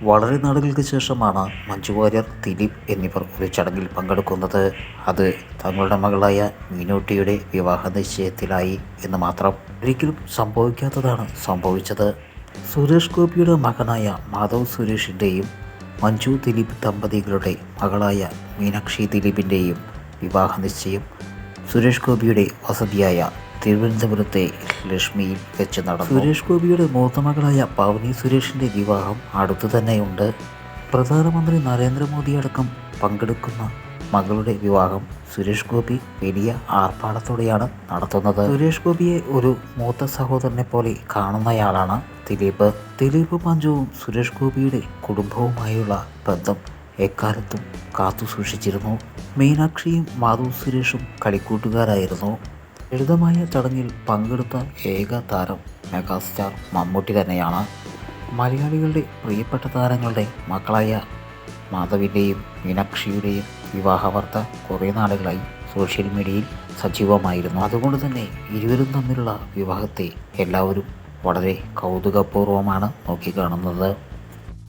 വളരെ നാളുകൾക്ക് ശേഷമാണ് മഞ്ജു വാര്യർ, ദിലീപ് എന്നിവർ ഒരു ചടങ്ങിൽ പങ്കെടുക്കുന്നത്. അത് തങ്ങളുടെ മകളായ മീനൂട്ടിയുടെ വിവാഹ നിശ്ചയത്തിലായി എന്ന് മാത്രം. ഒരിക്കലും സംഭവിക്കാത്തതാണ് സംഭവിച്ചത്. സുരേഷ് ഗോപിയുടെ മകനായ മാധവ് സുരേഷിൻ്റെയും മഞ്ജു ദിലീപ് ദമ്പതികളുടെ മകളായ മീനാക്ഷി ദിലീപിൻ്റെയും വിവാഹ നിശ്ചയം സുരേഷ് ഗോപിയുടെ വസതിയായ തിരുവനന്തപുരത്തെ ലക്ഷ്മിയിൽ വെച്ച് നടന്നു. സുരേഷ് ഗോപിയുടെ മൂത്ത മകളായ പാവനി സുരേഷിൻ്റെ വിവാഹം അടുത്തു തന്നെയുണ്ട്. പ്രധാനമന്ത്രി നരേന്ദ്രമോദി അടക്കം പങ്കെടുക്കുന്ന മകളുടെ വിവാഹം സുരേഷ് ഗോപി വലിയ ആർഭാടത്തോടെയാണ് നടത്തുന്നത്. സുരേഷ് ഗോപിയെ ഒരു മൂത്ത സഹോദരനെ പോലെ കാണുന്നയാളാണ് ദിലീപ്. ദിലീപ് മഞ്ജുവും സുരേഷ് ഗോപിയുടെ കുടുംബവുമായുള്ള ബന്ധം എക്കാലത്തും കാത്തു സൂക്ഷിച്ചിരുന്നു. മീനാക്ഷിയും മാധവ് സുരേഷും കളിക്കൂട്ടുകാരായിരുന്നു. ലളിതമായ ചടങ്ങിൽ പങ്കെടുത്ത ഏക താരം മെഗാസ്റ്റാർ മമ്മൂട്ടി തന്നെയാണ്. മലയാളികളുടെ പ്രിയപ്പെട്ട താരങ്ങളുടെ മക്കളായ മാധവിൻ്റെയും മീനാക്ഷിയുടെയും വിവാഹ വാർത്ത കുറേ നാളുകളായി സോഷ്യൽ മീഡിയയിൽ സജീവമായിരുന്നു. അതുകൊണ്ട് തന്നെ ഇരുവരും തമ്മിലുള്ള വിവാഹത്തെ എല്ലാവരും വളരെ കൗതുകപൂർവ്വമാണ് നോക്കിക്കാണുന്നത്.